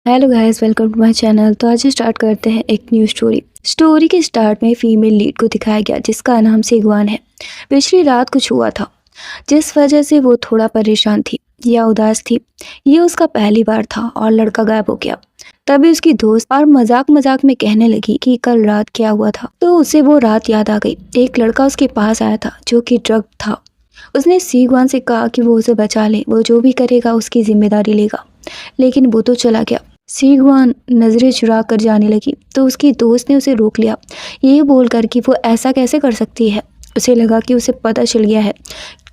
Hello guys, welcome to my channel. तो आज start करते हैं एक न्यू स्टोरी के स्टार्ट में फीमेल लीड को दिखाया गया जिसका नाम सीगवान है। पिछली रात कुछ हुआ था जिस वजह से वो थोड़ा परेशान थी या उदास थी। ये उसका पहली बार था और लड़का गायब हो गया। तभी उसकी दोस्त और मजाक मजाक में कहने लगी कि कल रात क्या हुआ था। तो उसे वो रात याद आ गई। एक लड़का उसके पास आया था जो कि ड्रग था। उसने सीगवान से कहा कि वो उसे बचा ले, वो जो भी करेगा उसकी जिम्मेदारी लेगा। लेकिन वो तो चला गया। सीगवान नजरें चुरा कर जाने लगी तो उसकी दोस्त ने उसे रोक लिया, ये बोलकर कि वो ऐसा कैसे कर सकती है। उसे लगा कि उसे पता चल गया है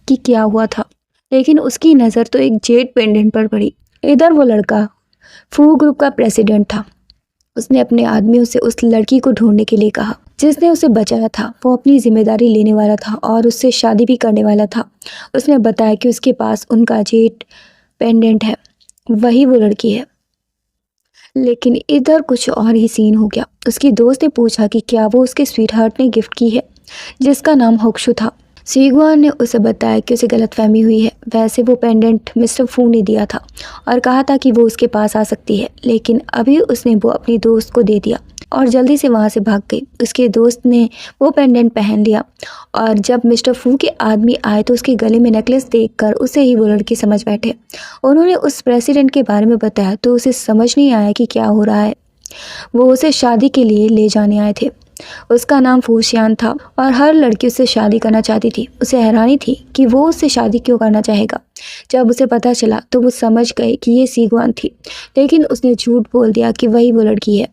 कि क्या हुआ था, लेकिन उसकी नज़र तो एक जेड पेंडेंट पर पड़ी। इधर वो लड़का फू ग्रुप का प्रेसिडेंट था। उसने अपने आदमियों से उस लड़की को ढूंढने के लिए कहा जिसने उसे बचाया था। वो अपनी जिम्मेदारी लेने वाला था और उससे शादी भी करने वाला था। उसने बताया कि उसके पास उनका जेड पेंडेंट है, वही वो लड़की है। लेकिन इधर कुछ और ही सीन हो गया। उसकी दोस्त ने पूछा कि क्या वो उसके स्वीटहार्ट ने गिफ्ट की है जिसका नाम होक्शु था। सीगवान ने उसे बताया कि उसे गलतफहमी हुई है। वैसे वो पेंडेंट मिस्टर फू ने दिया था और कहा था कि वो उसके पास आ सकती है, लेकिन अभी उसने वो अपनी दोस्त को दे दिया और जल्दी से वहाँ से भाग गई। उसके दोस्त ने वो पेंडेंट पहन लिया और जब मिस्टर फू के आदमी आए तो उसके गले में नेकलेस देखकर उसे ही वो लड़की समझ बैठे। उन्होंने उस प्रेसिडेंट के बारे में बताया तो उसे समझ नहीं आया कि क्या हो रहा है। वो उसे शादी के लिए ले जाने आए थे। उसका नाम फूशियान था और हर लड़की उससे शादी करना चाहती थी। उसे हैरानी थी कि वो उससे शादी क्यों करना चाहेगा। जब उसे पता चला तो वो समझ गई कि ये सीगवान थी, लेकिन उसने झूठ बोल दिया कि वही वो लड़की है।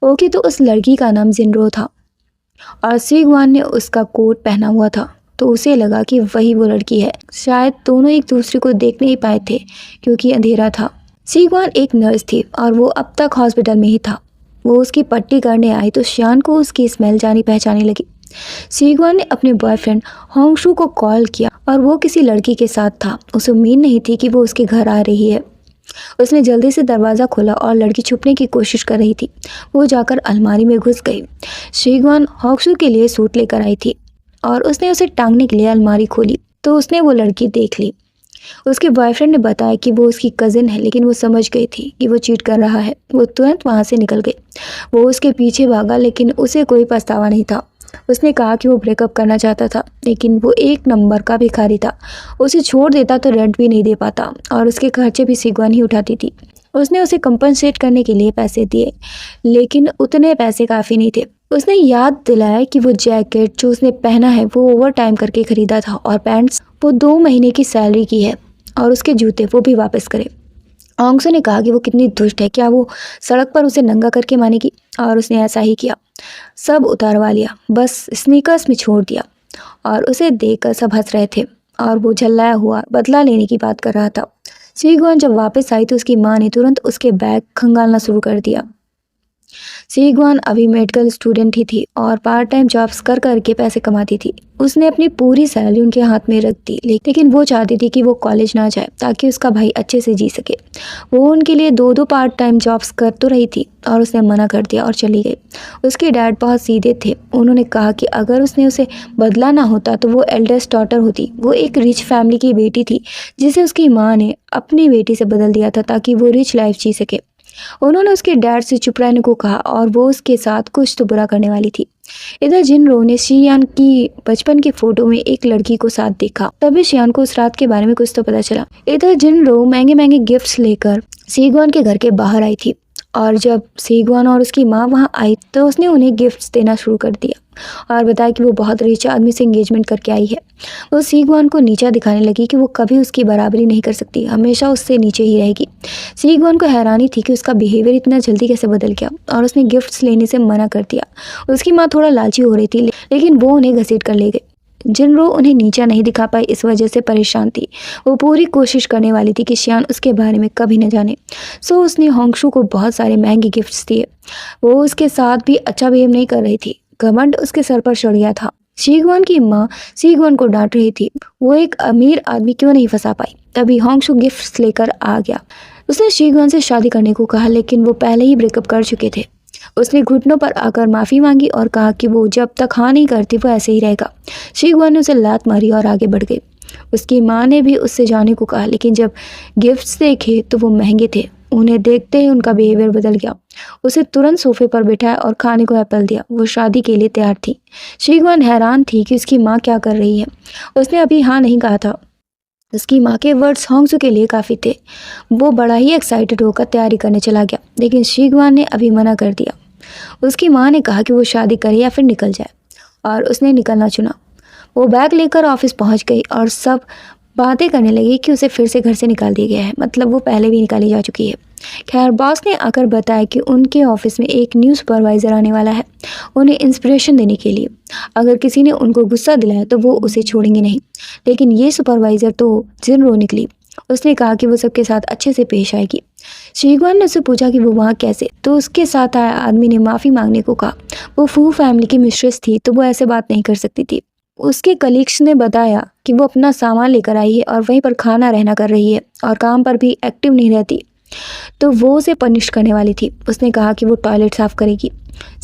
ओके, तो उस लड़की का नाम जिनरो था और सीगवान ने उसका कोट पहना हुआ था, तो उसे लगा कि वही वो लड़की है। शायद दोनों एक दूसरे को देख नहीं पाए थे क्योंकि अंधेरा था। सीगवान एक नर्स थी और वो अब तक हॉस्पिटल में ही था। वो उसकी पट्टी करने आई तो श्यान को उसकी स्मेल जानी पहचानी लगी। सीगवान ने अपने बॉयफ्रेंड होंगशू को कॉल किया और वो किसी लड़की के साथ था। उसे उम्मीद नहीं थी कि वो उसके घर आ रही है। उसने जल्दी से दरवाज़ा खोला और लड़की छुपने की कोशिश कर रही थी। वो जाकर अलमारी में घुस गई। सीगवान होंगशू के लिए सूट लेकर आई थी और उसने उसे टांगने के लिए अलमारी खोली तो उसने वो लड़की देख ली। उसके बॉयफ्रेंड ने बताया कि वो उसकी कज़िन है, लेकिन वो समझ गई थी कि वो चीट कर रहा है। वो तुरंत वहाँ से निकल गई। वो उसके पीछे भागा, लेकिन उसे कोई पछतावा नहीं था। उसने कहा कि वो ब्रेकअप करना चाहता था, लेकिन वो एक नंबर का भिखारी था। उसे छोड़ देता तो रेंट भी नहीं दे पाता और उसके खर्चे भी सीगवान ही उठाती थी। उसने उसे कंपनसेट करने के लिए पैसे दिए, लेकिन उतने पैसे काफ़ी नहीं थे। उसने याद दिलाया कि वो जैकेट जो उसने पहना है वो ओवर टाइम करके खरीदा था और पैंट्स वो 2 महीने की सैलरी की है और उसके जूते वो भी वापस करे। ओंगसू ने कहा कि वो कितनी दुष्ट है, क्या वो सड़क पर उसे नंगा करके मानेगी, और उसने ऐसा ही किया। सब उतारवा लिया, बस स्नीकर्स में छोड़ दिया और उसे देखकर सब हंस रहे थे और वो झल्लाया हुआ बदला लेने की बात कर रहा था। सीगवान जब वापस आई तो उसकी माँ ने तुरंत उसके बैग खंगालना शुरू कर दिया। सीगवान अभी मेडिकल स्टूडेंट ही थी और पार्ट टाइम जॉब्स कर करके पैसे कमाती थी। उसने अपनी पूरी सैलरी उनके हाथ में रख दी, लेकिन वो चाहती थी कि वो कॉलेज ना जाए ताकि उसका भाई अच्छे से जी सके। वो उनके लिए 2-2 पार्ट टाइम जॉब्स कर तो रही थी और उसने मना कर दिया और चली गई। उसके डैड बहुत सीधे थे। उन्होंने कहा कि अगर उसने उसे बदला ना होता तो वो एल्डेस्ट डॉटर होती। वो एक रिच फैमिली की बेटी थी जिसे उसकी माँ ने अपनी बेटी से बदल दिया था ताकि वो रिच लाइफ जी सके। उन्होंने उसके डैड से चुप रहने को कहा और वो उसके साथ कुछ तो बुरा करने वाली थी। इधर जिनरो ने शियान की बचपन की फोटो में एक लड़की को साथ देखा। तभी शियान को उस रात के बारे में कुछ तो पता चला। इधर जिनरो महंगे महंगे गिफ्ट्स लेकर सीगवान के घर के बाहर आई थी और जब सीगवान और उसकी माँ वहाँ आई तो उसने उन्हें गिफ्ट्स देना शुरू कर दिया और बताया कि वो बहुत रिच आदमी से एंगेजमेंट करके आई है। वो सीगवान को नीचा दिखाने लगी कि वो कभी उसकी बराबरी नहीं कर सकती, हमेशा उससे नीचे ही रहेगी। सीगवान को हैरानी थी कि उसका बिहेवियर इतना जल्दी कैसे बदल गया और उसने गिफ्ट्स लेने से मना कर दिया। उसकी माँ थोड़ा लालची हो रही थी, लेकिन वो उन्हें घसीट कर ले गई। जिनरो उन्हें नीचा नहीं दिखा पाई, इस वजह से परेशान थी। वो पूरी कोशिश करने वाली थी कि शियान उसके बारे में कभी न जाने। सो उसने होंगशू को बहुत सारे महंगे गिफ्ट्स दिए। वो उसके साथ भी अच्छा बिहेव नहीं कर रही थी। घमंड उसके सर पर चढ़ गया था। सीगवान की माँ सीगवान को डांट रही थी, वो एक अमीर आदमी क्यों नहीं फंसा पाई। तभी होंगशू गिफ्ट्स लेकर आ गया। उसने सीगवान से शादी करने को कहा, लेकिन वो पहले ही ब्रेकअप कर चुके थे। उसने घुटनों पर आकर माफ़ी मांगी और कहा कि वो जब तक हाँ नहीं करती वो ऐसे ही रहेगा। सीगवान ने उसे लात मारी और आगे बढ़ गई। उसकी माँ ने भी उससे जाने को कहा, लेकिन जब गिफ्ट्स देखे तो वो महंगे थे उन्हें देखते ही उनका बिहेवियर बदल गया। उसे तुरंत सोफे पर बिठाया और खाने को एप्पल दिया। वो शादी के लिए तैयार थी। शीगवान हैरान थी कि उसकी माँ क्या कर रही है। उसने अभी हाँ नहीं कहा था। उसकी माँ के वर्ड्स होंगसू के लिए काफ़ी थे। वो बड़ा ही एक्साइटेड होकर तैयारी करने चला गया, लेकिन शीगवान ने अभी मना कर दिया। उसकी माँ ने कहा कि वो शादी करे या फिर निकल जाए, और उसने निकलना चुना। वो बैग लेकर ऑफिस पहुंच गई और सब बातें करने लगी कि उसे फिर से घर से निकाल दिया गया है, मतलब वो पहले भी निकाली जा चुकी है। खैर, बॉस ने आकर बताया कि उनके ऑफिस में एक न्यू सुपरवाइज़र आने वाला है, उन्हें इंस्पिरेशन देने के लिए। अगर किसी ने उनको गुस्सा दिलाया तो वो उसे छोड़ेंगे नहीं। लेकिन ये सुपरवाइज़र तो जिनरो निकली। उसने कहा कि वो सबके साथ अच्छे से पेश आएगी। शीगवान ने उससे पूछा कि वो वहाँ कैसे, तो उसके साथ आया आदमी ने माफ़ी मांगने को कहा। वो फू फैमिली की मिस्ट्रेस थी, तो वो ऐसे बात नहीं कर सकती थी। उसके कलीग्स ने बताया कि वो अपना सामान लेकर आई है और वहीं पर खाना रहना कर रही है और काम पर भी एक्टिव नहीं रहती, तो वो उसे पनिश करने वाली थी। उसने कहा कि वो टॉयलेट साफ करेगी।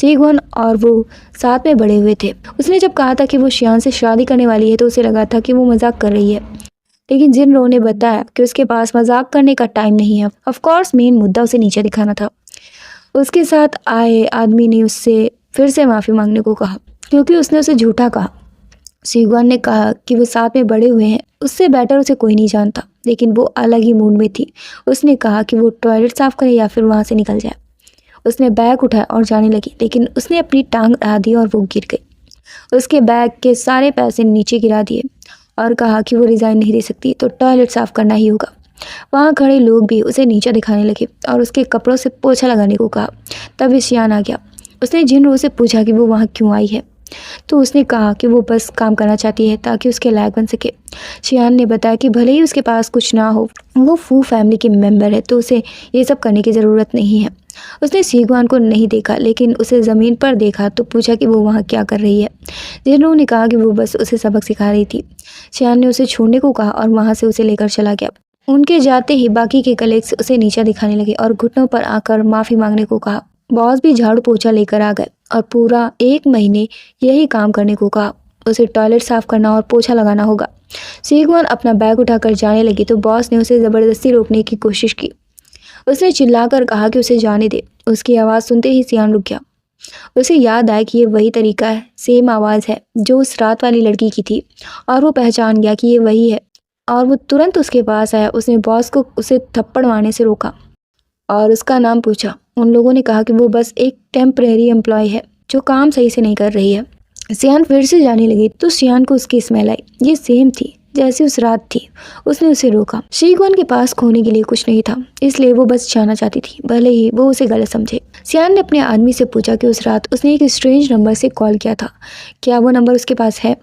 शीगवान और वो साथ में बड़े हुए थे। उसने जब कहा था कि वो शियान से शादी करने वाली है तो उसे लगा था कि वो मजाक कर रही है, लेकिन जिनरो ने बताया कि उसके पास मजाक करने का टाइम नहीं है। ऑफ कोर्स मेन मुद्दा उसे नीचे दिखाना था। उसके साथ आए आदमी ने उससे फिर से माफ़ी मांगने को कहा क्योंकि उसने उसे झूठा कहा। शीगवान ने कहा कि वो साथ में बड़े हुए हैं, उससे बेटर उसे कोई नहीं जानता, लेकिन वो अलग ही मूड में थी। उसने कहा कि वो टॉयलेट साफ करे या फिर वहाँ से निकल जाए। उसने बैग उठाया और जाने लगी, लेकिन उसने अपनी टांग अड़ा दी और वो गिर गई। उसके बैग के सारे पैसे नीचे गिरा दिए और कहा कि वो रिज़ाइन नहीं दे सकती, तो टॉयलेट साफ करना ही होगा। वहाँ खड़े लोग भी उसे नीचा दिखाने लगे और उसके कपड़ों से पोछा लगाने को कहा। तभी शियान आ गया। उसने जिनरो से पूछा कि वो वहाँ क्यों आई है, तो उसने कहा कि वो बस काम करना चाहती है ताकि उसके लायक बन सके। शियान ने बताया कि भले ही उसके पास कुछ ना हो, वो फू फैमिली के मेंबर है, तो उसे ये सब करने की ज़रूरत नहीं है। उसने शीगवान को नहीं देखा, लेकिन उसे ज़मीन पर देखा तो पूछा कि वो वहाँ क्या कर रही है। जिनरो ने कहा कि वो बस उसे सबक सिखा रही थी। शियान ने उसे छोड़ने को कहा और वहाँ से उसे लेकर चला गया। उनके जाते ही बाकी के कलीग्स उसे नीचा दिखाने लगे और घुटनों पर आकर माफ़ी मांगने को कहा। बॉस भी झाड़ू पोछा लेकर आ गए और पूरा 1 महीने यही काम करने को कहा। उसे टॉयलेट साफ करना और पोछा लगाना होगा। शीगवान अपना बैग उठाकर जाने लगी तो बॉस ने उसे ज़बरदस्ती रोकने की कोशिश की। उसने चिल्लाकर कहा कि उसे जाने दे। उसकी आवाज़ सुनते ही शियान रुक गया। उसे याद आया कि ये वही तरीका है, सेम आवाज़ है जो उस रात वाली लड़की की थी, और वो पहचान गया कि ये वही है और वो तुरंत उसके पास आया। उसने बॉस को उसे थप्पड़ मारने से रोका और उसका नाम पूछा। उन लोगों ने कहा कि वो बस एक टेम्परेरी एम्प्लॉय है जो काम सही से नहीं कर रही है। शियान फिर से जाने लगी तो शियान को उसकी स्मेल आई। ये सेम थी जैसी उस रात थी। उसने उसे रोका। शीगवान के पास खोने के लिए कुछ नहीं था, इसलिए वो बस जाना चाहती थी, भले ही वो उसे गलत समझे। शियान ने अपने आदमी से पूछा कि उस रात उसने एक स्ट्रेंज नंबर से कॉल किया था, क्या वो नंबर उसके पास है।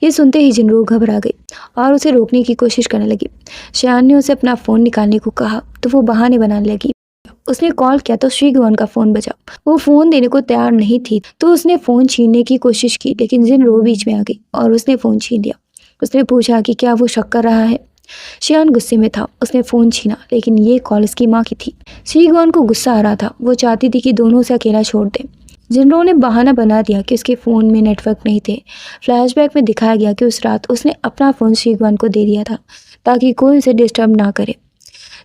ये सुनते ही जिनरो घबरा गई और उसे रोकने की कोशिश करने लगी। शियान ने उसे अपना फ़ोन निकालने को कहा तो वो बहाने बनाने लगी। उसने कॉल किया तो शीगवान का फ़ोन बजा। वो फ़ोन देने को तैयार नहीं थी, तो उसने फ़ोन छीनने की कोशिश की, लेकिन जिनरो बीच में आ गई और उसने फ़ोन छीन लिया। उसने पूछा कि क्या वो शक कर रहा है। शियान गुस्से में था। उसने फ़ोन छीना, लेकिन ये कॉल उसकी माँ की थी। शीगवान को गुस्सा आ रहा था। वो चाहती थी कि दोनों से अकेला छोड़ दे। जिनरो ने बहाना बना दिया कि उसके फ़ोन में नेटवर्क नहीं थे। फ्लैशबैक में दिखाया गया कि उस रात उसने अपना फ़ोन शीगवान को दे दिया था ताकि कोई उसे डिस्टर्ब ना करे।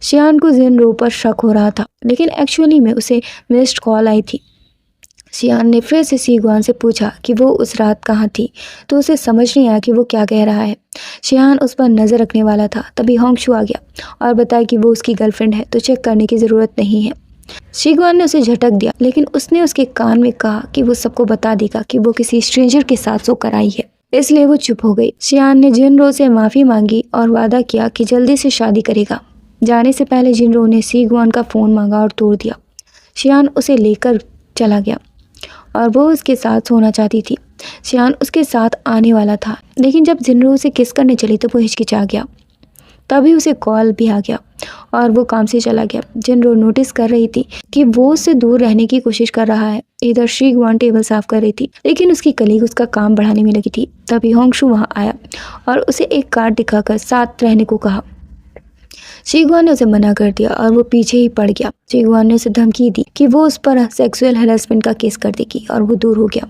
शियान को जिनरो पर शक हो रहा था, लेकिन एक्चुअली में उसे मिस्ड कॉल आई थी। शियान ने फिर से शीगवान से पूछा कि वो उस रात कहाँ थी, तो उसे समझ नहीं आया कि वो क्या कह रहा है। शियान उस पर नज़र रखने वाला था, तभी होंगशू आ गया और बताया कि वो उसकी गर्लफ्रेंड है, तो चेक करने की ज़रूरत नहीं है। शीगवान ने उसे झटक दिया, लेकिन उसने उसके कान में कहा कि वो सबको बता देगा कि वो किसी स्ट्रेंजर के साथ सोकर आई है, इसलिए वो चुप हो गई। शियान ने जिनरो से माफ़ी मांगी और वादा किया कि जल्दी से शादी करेगा। जाने से पहले जिनरो ने शीगवान का फ़ोन मांगा और तोड़ दिया। शियान उसे लेकर चला गया और वो उसके साथ सोना चाहती थी। शियान उसके साथ आने वाला था, लेकिन जब जिनरो उसे किस करने चली तो वो हिचकिचा गया। तभी उसे कॉल भी आ गया और वो काम से चला गया। जिनरो नोटिस कर रही थी कि वो उससे दूर रहने की कोशिश कर रहा है। इधर शीगवान टेबल साफ कर रही थी, लेकिन उसकी कलीग उसका काम बढ़ाने में लगी थी। तभी होंगशू वहाँ आया और उसे एक कार्ड दिखाकर साथ रहने को कहा। शीगवान ने उसे मना कर दिया और वो पीछे ही पड़ गया। शीगवान ने उसे धमकी दी कि वो उस पर सेक्सुअल हैरेसमेंट का केस कर देगी और वो दूर हो गया।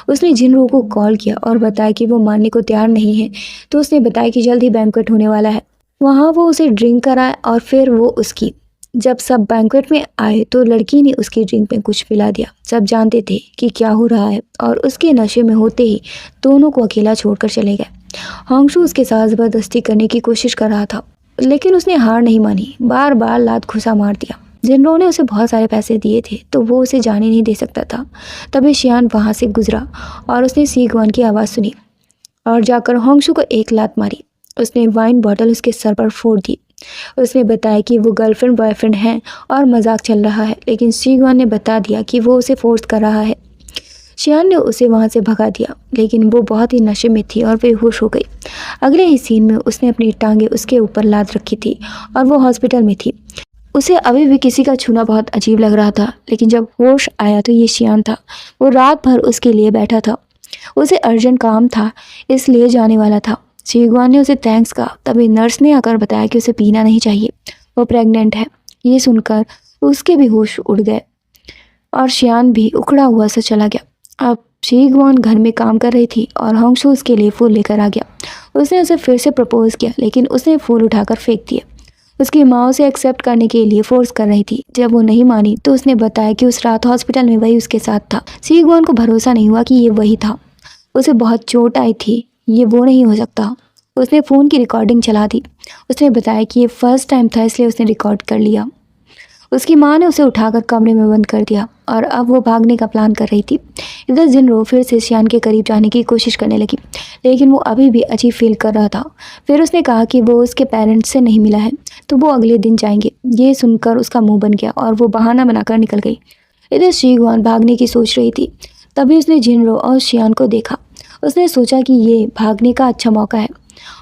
उसने जिनरो को कॉल किया और बताया कि वो मानने को तैयार नहीं है, तो उसने बताया कि जल्द ही बैंक्वेट होने वाला है। वहाँ वो उसे ड्रिंक कराए और फिर वो उसकी जब सब बैंक्वेट में आए तो लड़की ने उसकी ड्रिंक में कुछ पिला दिया। सब जानते थे कि क्या हो रहा है और उसके नशे में होते ही दोनों को अकेला छोड़कर चले गए। होंगशू उसके साथ ज़बरदस्ती करने की कोशिश कर रहा था, लेकिन उसने हार नहीं मानी, बार बार लात घुसा मार दिया। जिनरो ने उसे बहुत सारे पैसे दिए थे तो वो उसे जाने नहीं दे सकता था। तभी शियान वहाँ से गुजरा और उसने सीगवान की आवाज़ सुनी और जाकर होंगशू को एक लात मारी। उसने वाइन बॉटल उसके सर पर फोड़ दी। उसने बताया कि वो गर्लफ्रेंड बॉयफ्रेंड हैं और मजाक चल रहा है, लेकिन सीगवान ने बता दिया कि वो उसे फोर्स कर रहा है। शियान ने उसे वहाँ से भगा दिया, लेकिन वो बहुत ही नशे में थी और बेहोश हो गई। अगले ही सीन में उसने अपनी टांगे उसके ऊपर लाद रखी थी और वो हॉस्पिटल में थी। उसे अभी भी किसी का छूना बहुत अजीब लग रहा था, लेकिन जब होश आया तो ये शियान था। वो रात भर उसके लिए बैठा था। उसे अर्जेंट काम था इसलिए जाने वाला था। सीगवान ने उसे थैंक्स कहा। तभी नर्स ने आकर बताया कि उसे पीना नहीं चाहिए, वो प्रेग्नेंट है। ये सुनकर उसके भी होश उड़ गए और शियान भी उखड़ा हुआ सा चला गया। अब सीगवान घर में काम कर रही थी और होंगशू उसके लिए फूल लेकर आ गया। उसने उसे फिर से प्रपोज किया, लेकिन उसने फूल उठाकर फेंक दिए। उसकी माँ उसे एक्सेप्ट करने के लिए फोर्स कर रही थी। जब वो नहीं मानी तो उसने बताया कि उस रात हॉस्पिटल में वही उसके साथ था। सीगवान को भरोसा नहीं हुआ कि ये वही था। उसे बहुत चोट आई थी, ये वो नहीं हो सकता। उसने फ़ोन की रिकॉर्डिंग चला दी। उसने बताया कि ये फर्स्ट टाइम था इसलिए उसने रिकॉर्ड कर लिया। उसकी माँ ने उसे उठाकर कमरे में बंद कर दिया और अब वो भागने का प्लान कर रही थी। इधर जिनरो फिर से शियान के करीब जाने की कोशिश करने लगी, लेकिन वो अभी भी अजीब फील कर रहा था। फिर उसने कहा कि वो उसके पेरेंट्स से नहीं मिला है तो वो अगले दिन जाएंगे। ये सुनकर उसका मुंह बन गया और वो बहाना बनाकर निकल गई। इधर शीगवान भागने की सोच रही थी। तभी उसने जिनरो और शियान को देखा। उसने सोचा कि ये भागने का अच्छा मौका है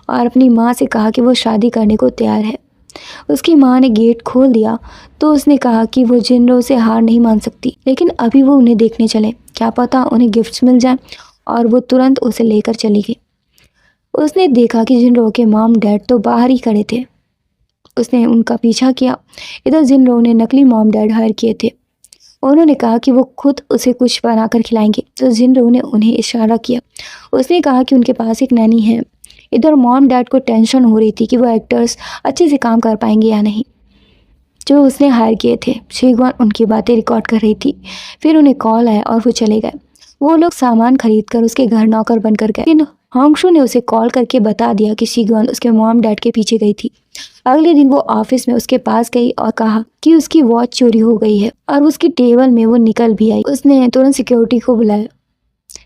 और अपनी माँ से कहा कि वो शादी करने को तैयार है। उसकी माँ ने गेट खोल दिया तो उसने कहा कि वो जिनरो से हार नहीं मान सकती, लेकिन अभी वो उन्हें देखने चले, क्या पता उन्हें गिफ्ट्स मिल जाए। और वो तुरंत उसे लेकर चली गई। उसने देखा कि जिनरो के मॉम डैड तो बाहर ही खड़े थे। उसने उनका पीछा किया। इधर जिनरो ने नकली मॉम डैड हायर किए थे। उन्होंने कहा कि वो खुद उसे कुछ बनाकर खिलाएंगे, तो जिनरो ने उन्हें इशारा किया। उसने कहा कि उनके पास एक नैनी है। इधर मॉम डैड को टेंशन हो रही थी कि वो एक्टर्स अच्छे से काम कर पाएंगे या नहीं जो उसने हायर किए थे। शीगवान उनकी बातें रिकॉर्ड कर रही थी। फिर उन्हें कॉल आया और वो चले गए। वो लोग सामान खरीद कर उसके घर नौकर बनकर गए। लेकिन होंगशू ने उसे कॉल करके बता दिया कि शीगवान उसके मॉम डैड के पीछे गई थी। अगले दिन वो ऑफिस में उसके पास गई और कहा कि उसकी वॉच चोरी हो गई है और उसकी टेबल में वो निकल भी आई। उसने तुरंत सिक्योरिटी को बुलाया।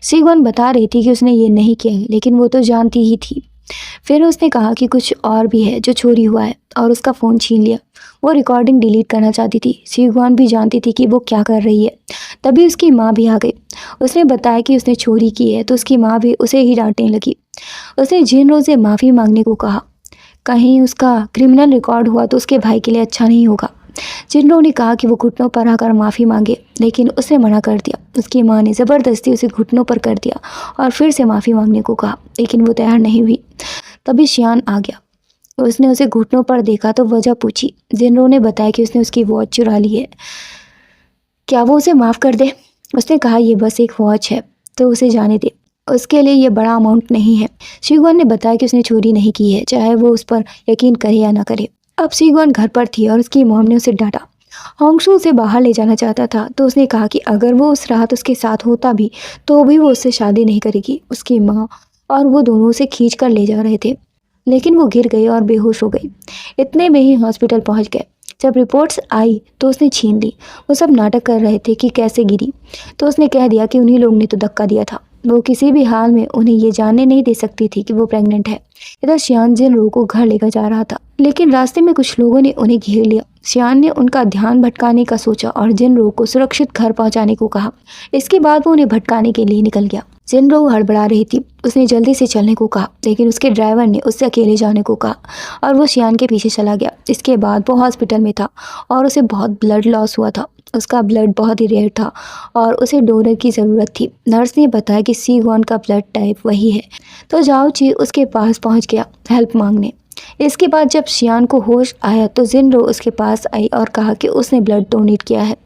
शीगवान बता रही थी कि उसने ये नहीं किया है, लेकिन वो तो जानती ही थी। फिर उसने कहा कि कुछ और भी है जो चोरी हुआ है और उसका फ़ोन छीन लिया। वो रिकॉर्डिंग डिलीट करना चाहती थी। शीगवान भी जानती थी कि वो क्या कर रही है। तभी उसकी माँ भी आ गई। उसने बताया कि उसने चोरी की है तो उसकी माँ भी उसे ही डांटने लगी। उसने जिनरो से माफ़ी मांगने को कहा, कहीं उसका क्रिमिनल रिकॉर्ड हुआ तो उसके भाई के लिए अच्छा नहीं होगा। जिनरो ने कहा कि वो घुटनों पर आकर माफ़ी मांगे, लेकिन उसने मना कर दिया। उसकी माँ ने ज़बरदस्ती उसे घुटनों पर कर दिया और फिर से माफ़ी मांगने को कहा, लेकिन वो तैयार नहीं हुई। तभी शियान आ गया। उसने उसे घुटनों पर देखा तो वजह पूछी। जिनरो ने बताया कि उसने उसकी वॉच चुरा ली है, क्या वो उसे माफ़ कर दे। उसने कहा ये बस एक वॉच है तो उसे जाने दे, उसके लिए ये बड़ा अमाउंट नहीं है। शीगवान ने बताया कि उसने चोरी नहीं की है, चाहे वो उस पर यकीन करे या ना करे। अब शीगवान घर पर थी और उसकी मॉम ने उसे डांटा। होंगशू उसे बाहर ले जाना चाहता था तो उसने कहा कि अगर वो उस रात उसके साथ होता भी तो भी वो उससे शादी नहीं करेगी। उसकी माँ और वो दोनों उसे खींच कर ले जा रहे थे, लेकिन वो गिर गई और बेहोश हो गई। इतने में ही हॉस्पिटल पहुंच गए। जब रिपोर्ट्स आई तो उसने छीन ली। वो सब नाटक कर रहे थे कि कैसे गिरी, तो उसने कह दिया कि उन्हीं लोग ने तो धक्का दिया था। वो किसी भी हाल में उन्हें ये जानने नहीं दे सकती थी कि वो प्रेग्नेंट है। इधर शियान जिनरो को घर लेकर जा रहा था, लेकिन रास्ते में कुछ लोगों ने उन्हें घेर लिया। शियान ने उनका ध्यान भटकाने का सोचा और जिनरो को सुरक्षित घर पहुंचाने को कहा। इसके बाद वो उन्हें भटकाने के लिए निकल गया। जिनरो हड़बड़ा रही थी। उसने जल्दी से चलने को कहा, लेकिन उसके ड्राइवर ने उससे अकेले जाने को कहा और वो शियान के पीछे चला गया। इसके बाद वो हॉस्पिटल में था और उसे बहुत ब्लड लॉस हुआ था। उसका ब्लड बहुत ही रेयर था और उसे डोनर की ज़रूरत थी। नर्स ने बताया कि शीगवान का ब्लड टाइप वही है, तो जाओ ची उसके पास पहुंच गया हेल्प मांगने। इसके बाद जब शियान को होश आया तो जिनरो उसके पास आई और कहा कि उसने ब्लड डोनेट किया है।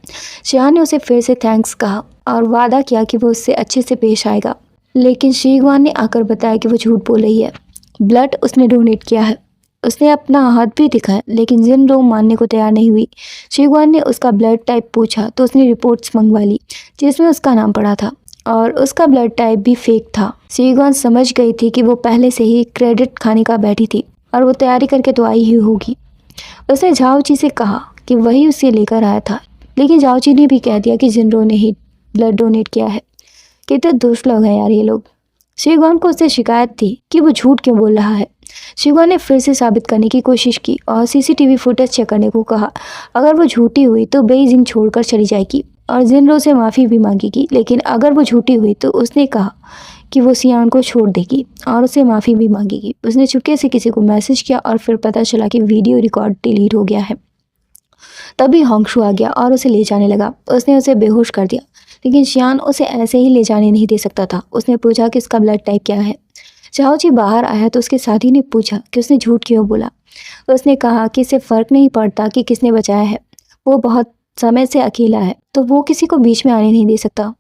शियान ने उसे फिर से थैंक्स कहा और वादा किया कि वो उससे अच्छे से पेश आएगा, लेकिन शीगवान ने आकर बताया कि वो झूठ बोल रही है। ब्लड उसने डोनेट किया है उसने अपना हाथ भी दिखाया लेकिन जिनरो मानने को तैयार नहीं हुई। शिगवान ने उसका ब्लड टाइप पूछा तो उसने रिपोर्ट्स मंगवा ली जिसमें उसका नाम पड़ा था और उसका ब्लड टाइप भी फेक था। शिगवान समझ गई थी कि वो पहले से ही क्रेडिट खाने का बैठी थी और वो तैयारी करके तो आई ही होगी। उसने झाओची से कहा कि वही उसे लेकर आया था, लेकिन झाओची ने भी कह दिया कि जिनरो ने ही ब्लड डोनेट किया है। कितने दुष्ट लोग हैं यार ये लोग। शिगवान को उससे शिकायत थी कि वो झूठ क्यों बोल रहा है। शिगवान ने फिर से साबित करने की कोशिश की और सीसीटीवी फुटेज चेक करने को कहा। अगर वो झूठी हुई तो बेइजिंग छोड़कर चली जाएगी और जिनरो से माफ़ी भी मांगेगी, लेकिन अगर वो झूठी हुई तो उसने कहा कि वो सियान को छोड़ देगी और उसे माफ़ी भी मांगेगी। उसने चुपके से किसी को मैसेज किया और फिर पता चला कि वीडियो रिकॉर्ड डिलीट हो गया है। तभी होंगशू आ गया और उसे ले जाने लगा। उसने उसे बेहोश कर दिया, लेकिन शियान उसे ऐसे ही ले जाने नहीं दे सकता था। उसने पूछा कि उसका ब्लड टाइप क्या है। झाओची बाहर आया तो उसके साथी ने पूछा कि उसने झूठ क्यों बोला। उसने कहा कि इससे फ़र्क नहीं पड़ता कि किसने बचाया है, वो बहुत समय से अकेला है तो वो किसी को बीच में आने नहीं दे सकता।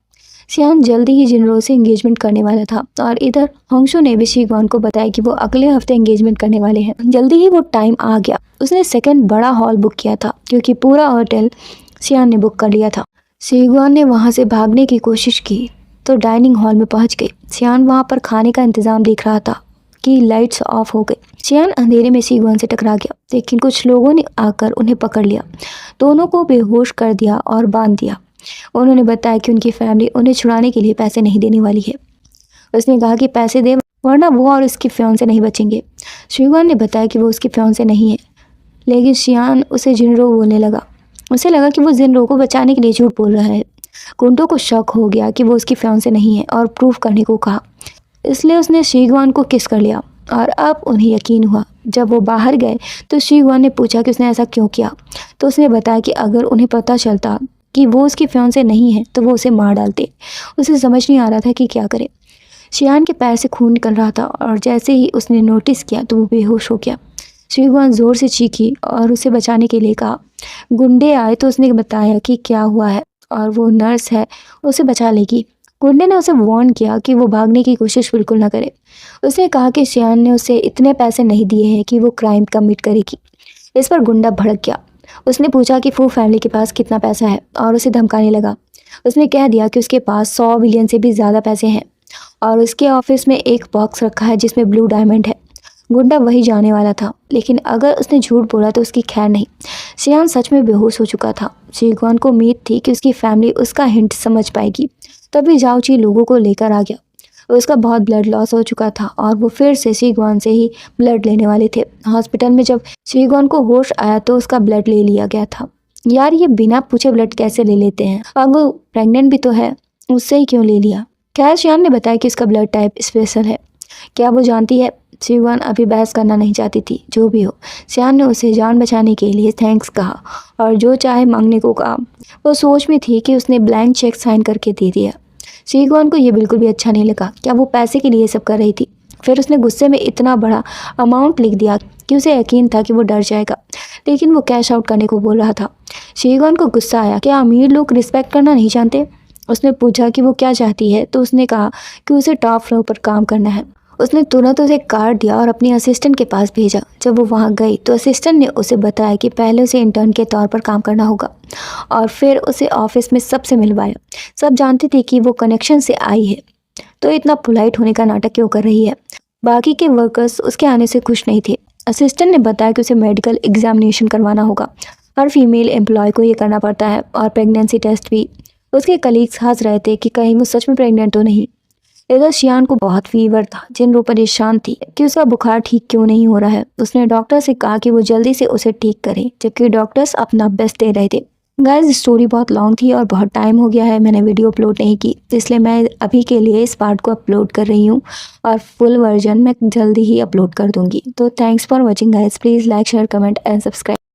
शियान जल्दी ही जिनरो से एंगेजमेंट करने वाला था और इधर होंगशू ने भी शिगवान को बताया कि वो अगले हफ्ते एंगेजमेंट करने वाले हैं। जल्दी ही वो टाइम आ गया। उसने सेकंड बड़ा हॉल बुक किया था क्योंकि पूरा होटल शियान ने बुक कर लिया था। शिगवान ने वहाँ से भागने की कोशिश की तो डाइनिंग हॉल में पहुँच गई। शियान वहाँ पर खाने का इंतज़ाम देख रहा था कि लाइट्स ऑफ हो गई। शियान अंधेरे में शिगवान से टकरा गया, लेकिन कुछ लोगों ने आकर उन्हें पकड़ लिया, दोनों को बेहोश कर दिया और बांध दिया। उन्होंने बताया कि उनकी फैमिली उन्हें छुड़ाने के लिए पैसे नहीं देने वाली है। उसने कहा कि पैसे दे वरना वो और उसकी फियांसे नहीं बचेंगे। शिगवान ने बताया कि वो उसकी फियांसे नहीं है, लेकिन शियान उसे जिनरो बोलने लगा। उसे लगा कि वो जिनरो को बचाने के लिए झूठ बोल रहा है। कुंटो को शक हो गया कि वो उसकी फियांसे नहीं है और प्रूफ करने को कहा, इसलिए उसने शिगवान को किस कर लिया और अब उन्हें यकीन हुआ। जब वो बाहर गए तो शिगवान ने पूछा कि उसने ऐसा क्यों किया, तो उसने बताया कि अगर उन्हें पता चलता कि वो उसकी फियांसे नहीं है तो वो उसे मार डालते। उसे समझ नहीं आ रहा था कि क्या करे। शियान के पैर से खून निकल रहा था और जैसे ही उसने नोटिस किया तो वो बेहोश हो गया। शिगवान ज़ोर से चीखी और उसे बचाने के लिए कहा। गुंडे आए तो उसने बताया कि क्या हुआ है और वो नर्स है, उसे बचा लेगी। गुंडे ने उसे वार्न किया कि वो भागने की कोशिश बिल्कुल ना करे। उसने कहा कि शियान ने उसे इतने पैसे नहीं दिए हैं कि वो क्राइम कमिट करेगी। इस पर गुंडा भड़क गया। उसने पूछा कि फू फैमिली के पास कितना पैसा है और उसे धमकाने लगा। उसने कह दिया कि उसके पास 100 बिलियन से भी ज़्यादा पैसे हैं और उसके ऑफिस में एक बॉक्स रखा है जिसमें ब्लू डायमंड है। गुंडा वही जाने वाला था, लेकिन अगर उसने झूठ बोला तो उसकी खैर नहीं। शियान सच में बेहोश हो चुका था। शिगवान को उम्मीद थी कि उसकी फैमिली उसका हिंट समझ पाएगी। तभी झाओची लोगों को लेकर आ गया। उसका बहुत ब्लड लॉस हो चुका था और वो फिर से शिगवान से ही ब्लड लेने वाले थे। हॉस्पिटल में जब शिगवान को होश आया तो उसका ब्लड ले लिया गया था। यार ये बिना पूछे ब्लड कैसे ले लेते हैं, अब वो प्रेग्नेंट भी तो है, उससे ही क्यों ले लिया। खैर शियान ने बताया कि उसका ब्लड टाइप स्पेशल है। क्या वो जानती है? शिगवान अभी बहस करना नहीं चाहती थी। जो भी हो, शियान ने उसे जान बचाने के लिए थैंक्स कहा और जो चाहे मांगने को कहा। वो सोच में थी कि उसने ब्लैंक चेक साइन करके दे दिया। शिगवान को ये बिल्कुल भी अच्छा नहीं लगा। क्या वो पैसे के लिए सब कर रही थी? फिर उसने गुस्से में इतना बड़ा अमाउंट लिख दिया कि उसे यकीन था कि वो डर जाएगा, लेकिन वो कैश आउट करने को बोल रहा था। शिगवान को गुस्सा आया। क्या अमीर लोग रिस्पेक्ट करना नहीं जानते? उसने पूछा कि वो क्या चाहती है तो उसने कहा कि उसे टॉप फ्लोर पर काम करना है। उसने तुरंत उसे कार्ड दिया और अपनी असिस्टेंट के पास भेजा। जब वो वहाँ गई तो असिस्टेंट ने उसे बताया कि पहले उसे इंटर्न के तौर पर काम करना होगा और फिर उसे ऑफिस में सबसे मिलवाया। सब जानते थे कि वो कनेक्शन से आई है, तो इतना पोलाइट होने का नाटक क्यों कर रही है। बाकी के वर्कर्स उसके आने से खुश नहीं थे। असिस्टेंट ने बताया कि उसे मेडिकल एग्जामिनेशन करवाना होगा। हर फीमेल एम्प्लॉय को ये करना पड़ता है और प्रेगनेंसी टेस्ट भी। उसके कलीग्स हंस रहे थे कि कहीं वो सच में प्रेग्नेंट तो नहीं। इधर शियान को बहुत फीवर था। जिनरो परेशान थी कि उसका बुखार ठीक क्यों नहीं हो रहा है। उसने डॉक्टर से कहा कि वो जल्दी से उसे ठीक करे, जबकि डॉक्टर्स अपना बेस्ट दे रहे थे। गाइस स्टोरी बहुत लॉन्ग थी और बहुत टाइम हो गया है मैंने वीडियो अपलोड नहीं की, इसलिए मैं अभी के लिए इस पार्ट को अपलोड कर रही हूँ और फुल वर्जन मैं जल्दी ही अपलोड कर दूंगी। तो thanks for watching guys, please like share comment and subscribe.